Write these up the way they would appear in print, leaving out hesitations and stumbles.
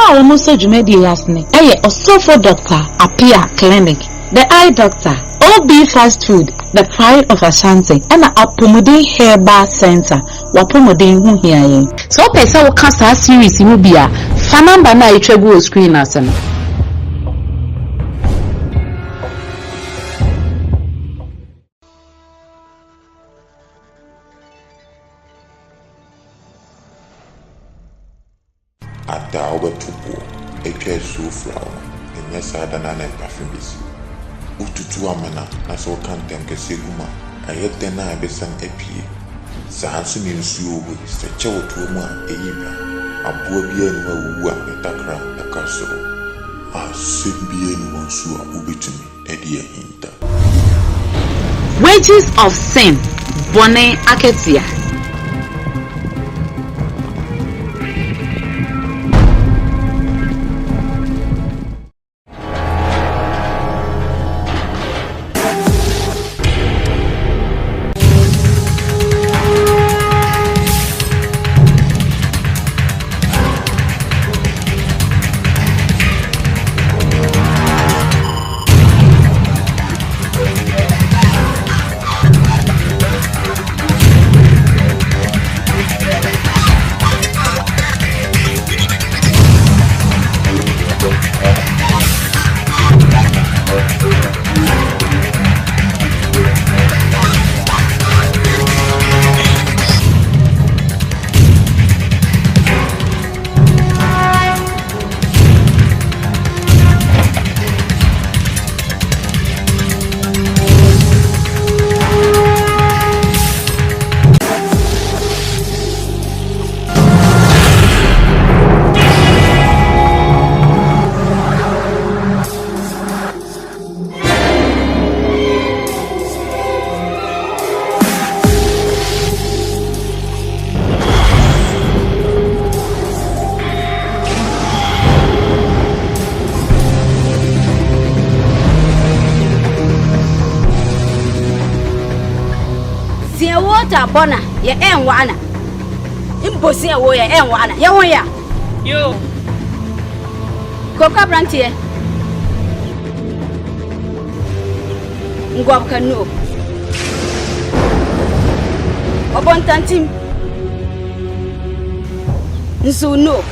Oma almost so jumedi yasne. Aye, obofour doctor appear clinic. The eye doctor, OB fast food, the pride of Ashanti, and a Apomodin hair bar center, Wapomodin who here. So pesa will cast our series in Ubia, Fanamba na itregu screen as an. At the Obofour, AKABENEZER flower, and yes, I don't know perfumes. Ututu amana na so kantem kese guma ayet den na besan apie sanso mi nsuo wo seche wotu mu a eyibra aboa bia ni ma wuwu a etakra ekasoro asem bia ni nsuo a ubetumi edi ahinta. Wages of sin bone aketia. Bona ye enwana imbosi wo ye enwana ye won ya yo koka brantie ngwab kanu obontantim nsu no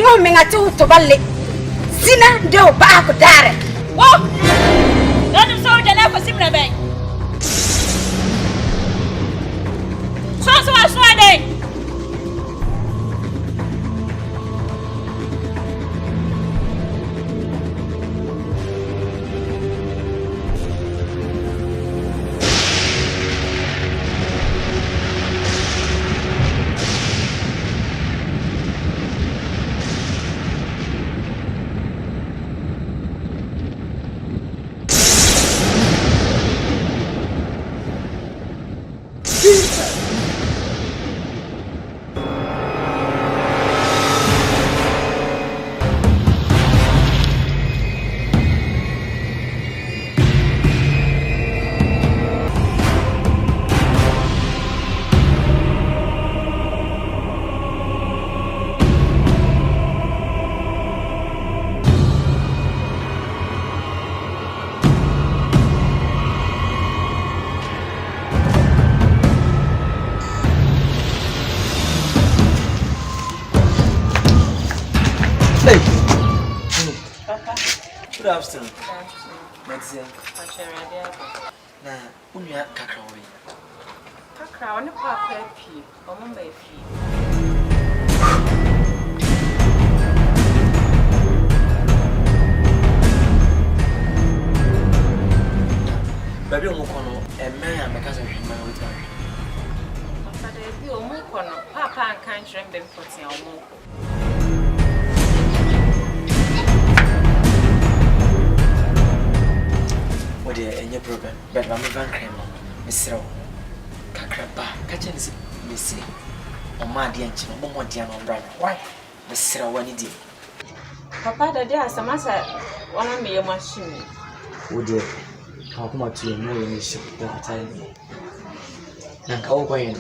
mingo mingatu to balle. Sina do ba ko dare. Oh! Don't so the na ko simna be. So ade. Good afternoon. Medicine. Na unya kakra we. Kakra one papa pii, omo ma pii. Baby omo kono men ameka se hwima wetu ahwe. Papa de bi omo kono, papa anka nkyerem be mpotia omo. Any problem, but I'm even cream, Miss Row. Cacraba, catching this, Missy. Or my dear, no dear, no brother. Why? Miss Row, when he did. Papa, the day as a master, one of me a machine. Would you come out to your new ship that time? And go away.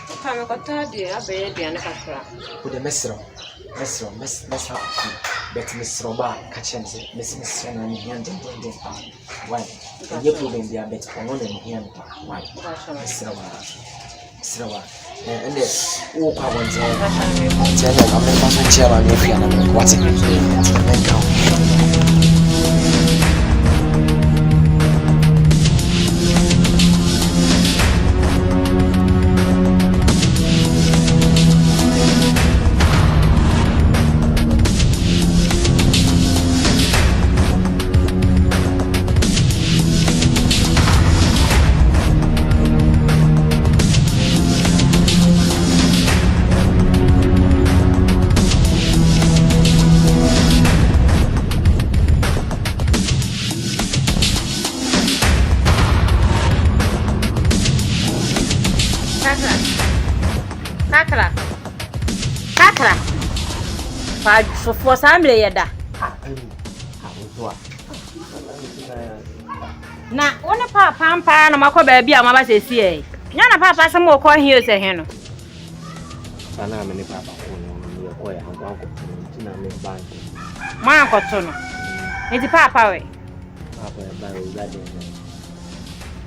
Papa, got tired, dear, baby, and a cacra. With a messer, Miss Bet Miss Roba, catching Miss and hand in the why? You're proving the bet for one in hand. Why? Miss Roba. And this all power ones are I'm a chairman if you are what's it? For family yada. Na one papa na makọ baby amaba sesi e. Nya na papa se mo ko hie se he no. Sana me ni papa ko no ko ya hanko ti na me bank. Ma ankoto no. Enti papa we. Papa ya ba o ga de.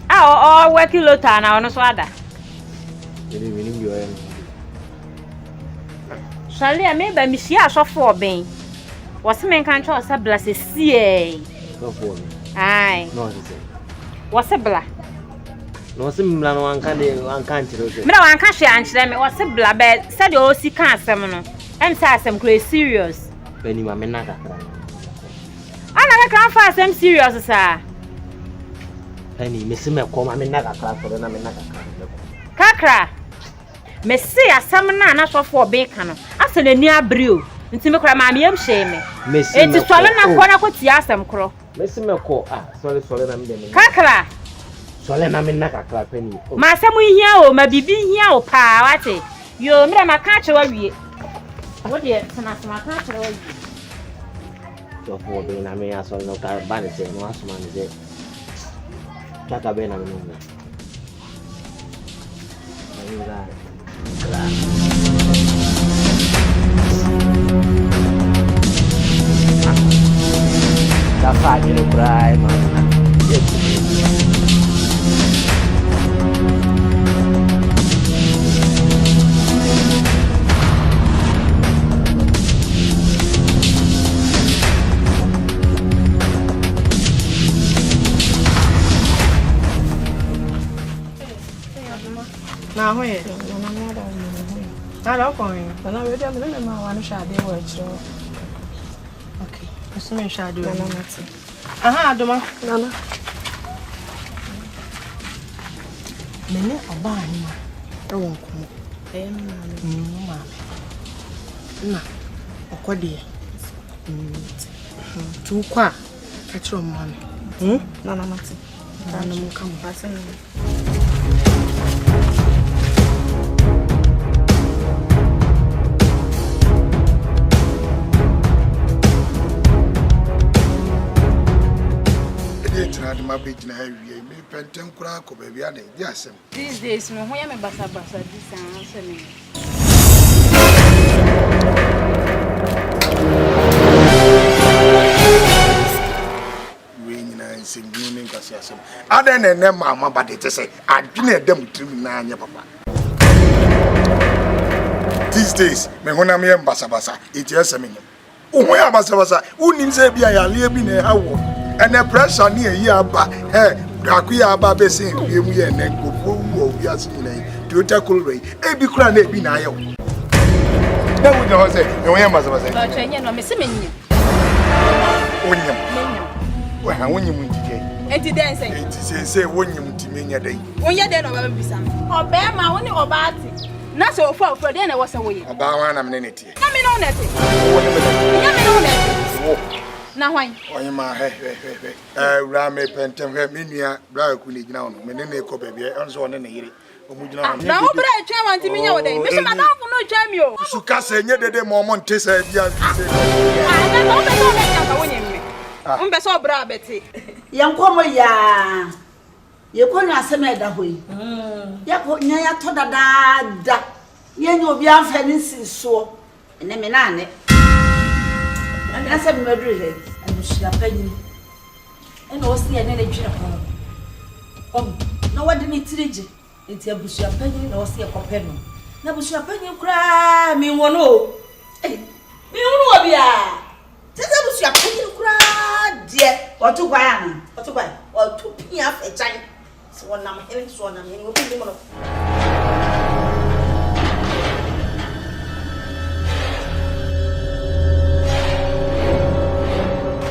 Ah o we kilota na ono so ada. Ele me ni yo en. Shall I maybe I miss ya so for ben? Was men can try to bless a sea? So for aye. No, was a bla? No, sim plan one can't. Mira, one can't share and them. Was a bla bed, said the OC can't summon. And say some great serious. Penny, my menaka. I never can find some serious, sir. Penny, Miss Melcom, I'm menaka class for the menaka. Kakra. Me see a samana na so for bacon. After the near brew. Nti me kra ma me am shame. Enti swale na kona ko ti asem kro. Messi me ko sorry na me dem. Kakra. Swale na me na kakra Penny. Ma asem hia o ma bibi hia o pa wate. Yo mira ma ka chewa wie. Wo de sana sama ka chewa wie. So for be na me aso no ka ba ne se no asoma ne se. Kaka be na me no. Dapat je cry man. Na hoye. Na nada. Nada coin. Na we dem le ma wan shade wo chiro. Okay. Asome shade wo. Na mati. Aha adoma. Nana. Mene oba anima. E won komo. Ma. Na. Okode. Tu kwa. Ka chiro mo na. Nana mati. Nana mo kam pase na. My page na we me penten kura ko baby ana di asem. These days me ho ya me basa this answer me. We nyina nsengunu ne nkasi asem. Ada na ne mama bade te say adwene edam trim na anya papa. These days me hona me basa eti asem nyem. Wo ya basa unim se bia ya le bi na hawo. And the pressure near Yaba, Rakuya Babe saying, we are neck of Yasmin, to tackle Ray, a big crown, a binayo. That would not say, no, I must say, no, Miss Minion. Well, when you went to day, and today say, when you went to me a day. When you're dead, or be some, or bear my only or bad. Not so far for dinner was away. About one amenity. Come in on it. Now why? Oh, my Rame Pentam, Minia, Blackuni now, Menene Cobby, and so on in the year. Now, but I try one to me all day. Mr. Madame will not jam you. Sucassa, near the moment, Tessa, I'm so brave, Betty. Young Como ya. You call us a medaway. Yapona told a dad. You know, be unfairness so. And then Menane. And I said, murder, and she penny. And was the energy of home. Oh, no one didn't teach it. It's a bush of penny, or see a companion. No bush of penny cry, me one oh. Eh, me one oh, tell us your penny cry, dear, or two wine, or 2 p.m. a time. So one I'm having sworn and you will be one of.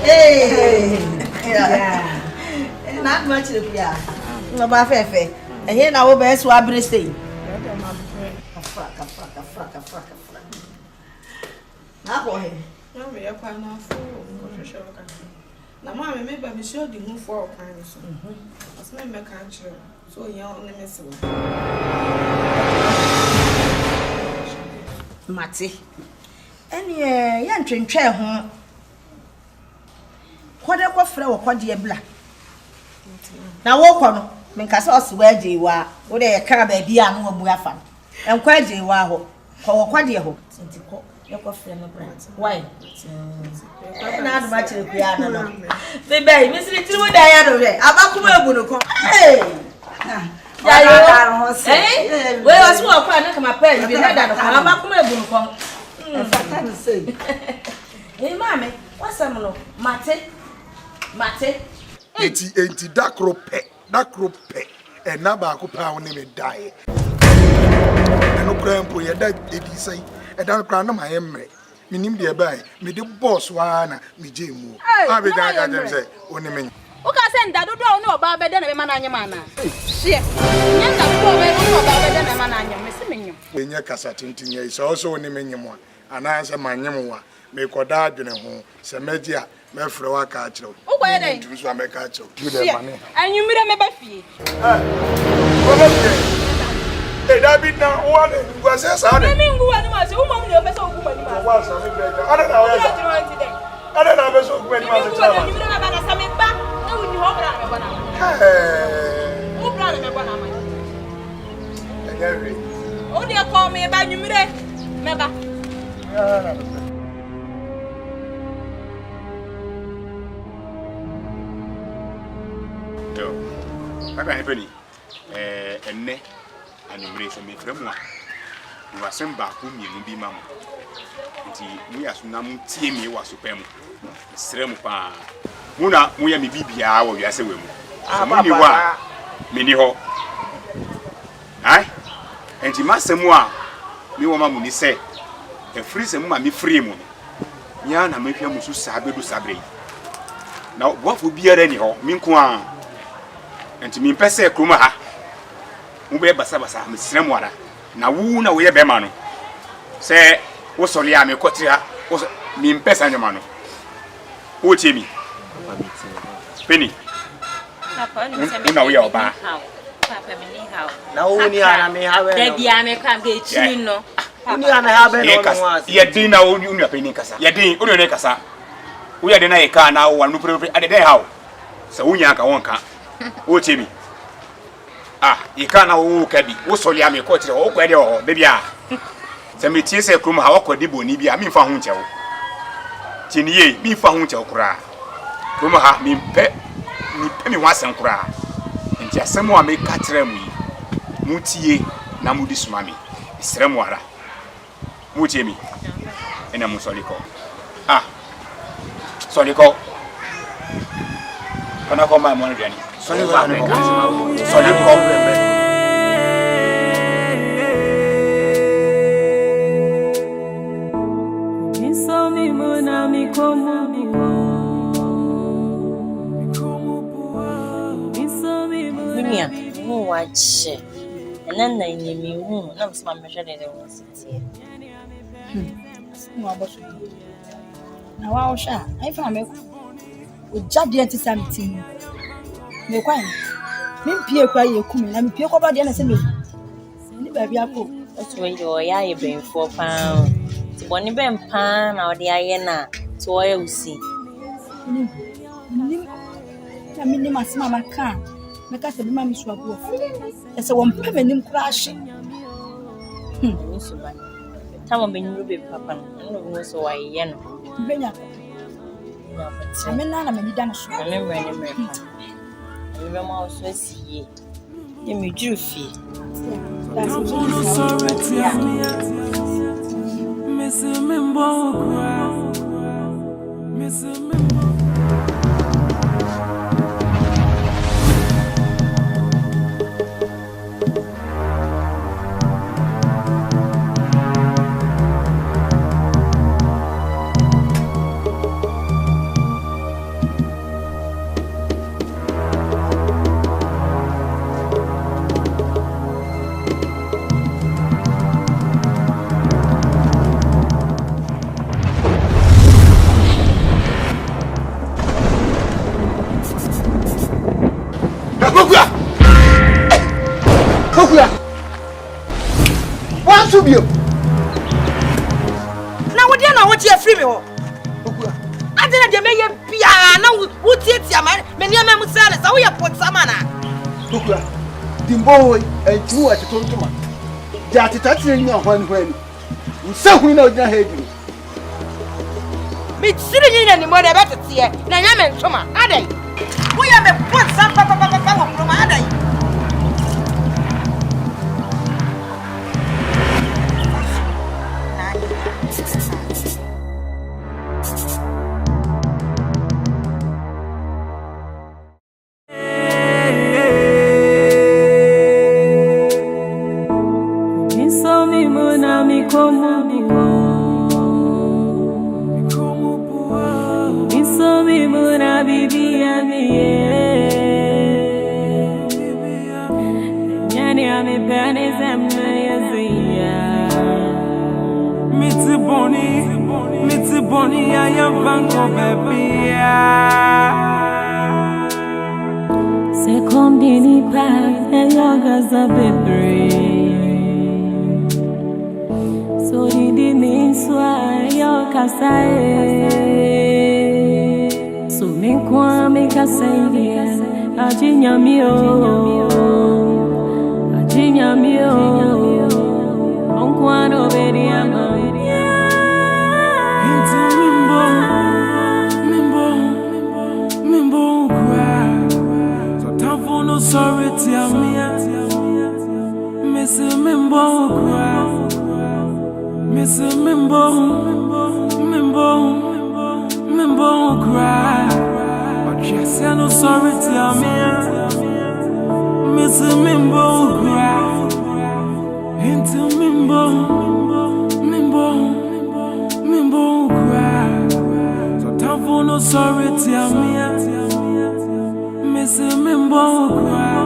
Hey, yeah. Not much of ya. No, my fair. And here now, best what I say. A frack. Now, boy. No, we are quite now for sure. Now, mamma, maybe I'm sure the move for kindness. As my country, so young, let me see. Matty. And yeah, young train chair home. Kwade kwa frɛ wo kwade bla na wo kɔ no menka sɛ ɔse wa agye wa wo de ka ba bia no wabu afa enkwa agye wa ho kɔ wo kwade ho nti kɔ ye kɔ frɛ no bra why na adu ma kyerɛ ku ya no be bai mi siri tiri wo da ya do re abakuma ebu no kɔ ya yo we was wo kwa na kama pa bi na da no abakuma ebu no kɔ fata no sei mame wasam no Mate. Enti dakrope. E na ba ko pa woni me dai. E no kra mpo ye da edi sai. E da kra na ma yemre. Minim de bai. Me de boss wa na me jemu. Abi ga ga dem say oni me. O ka se nda dodo oni oba be de na be ma na anyama na. Hye. Nya nda dodo we oni oba be de na ma na anyam. Me se menyo. Enya kasa tintin ye so oni me nyemo. Ana se manyem wa. Me koda adwene ho. Se meji a me frɛ wa ka kyerɛ wo. Wo gwa dey. Ntu so ameka kyerɛ. Do the money. Anwumire me ba fie. Eh, da bi na wo ale ngwa se sa de. Me ngwa ni ma se wo mom ne o pese wo gwa ni ma. Wa sa me be. Ada na wa sa. Ada na be so gwa ni ma se cha. Anwumire na ba na sa me ba. Na wo ni ho bra me ba na. Wo bra me ba na ma. Enyere. O de ko me ba anwumire me ba. Baba hebeni enne anumre se me fremu a wasem ba ko mienu bi ma mo nti mu ya so na mu tie mi wa so pem sremu pa mu na mu ya me bibia wo wiase we mu so mu ni wa me ni ho ai enti masemu a me wo ma mu ni se e free semu ma me free mu ya na mehwɛ mu so sabedu sabre na wafo biara ni ho me nko a enti me mpese kroma ha mu be basa basa me srem wara na wu na wo ye be ma no se wo sɔle a me kɔtira wo me mpesa nyoma no wo tie mi Penny Papa ni se una wo ye oba Papa me ni how na wo ni ana me ha we da bia me kwa be chi no ni ana ha be no no ye din na wo unu Penny kasa ye din unu ne kasa wo ye din na ye ka na wo no pre ade den how se wo nya ka wonka wo tie mi ye ka na wo ka bi wo sɔle a me kɔtira wo kwa de ho be bia se me tie se krum ha wakɔdi boni bia me mfa ho nkyɛwo tinie me mfa ho nkyɛwo kura krum ha me pɛ me ho asɛm kura nti asɛm a me ka kyerɛ mu yi mu tie na mu di suma me srɛ mu ara mu tie mi ena mu sɔle kɔ sɔle kɔ kana kɔ ma mo no duani sɔle kɔ Mia, who watch and then they name me who, no, some measure they won't sit here. Now, I'll share. I found me with Jadian to something. No, quite. Me, Pierre, cry, you come in, and Pierre, over the other me. Baby, I go. That's where you are, been £4. To one bempah, or the ayena, to owusu. I mean, Mamma can't. Because the mammy swap off. As a 1 permanent crashing. Time of being ruby, Papa, and so I yen. I mean, I'm a dance. I remember, I remember also see ye. Me drew fee. That's now, what do you know what you're free? I didn't get me a piano. What's it, Yaman? Many of them say, so we are put some manner. The boy and two at the total. That it's actually not one when so we know your head. Me sitting in any more about it here. Now, I'm in summer. Are they? We have a put some papa from my day. no sorry tia me. Missing me bone cry.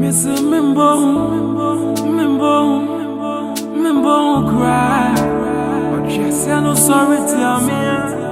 Missing me bone cry. But just no sorry tia me.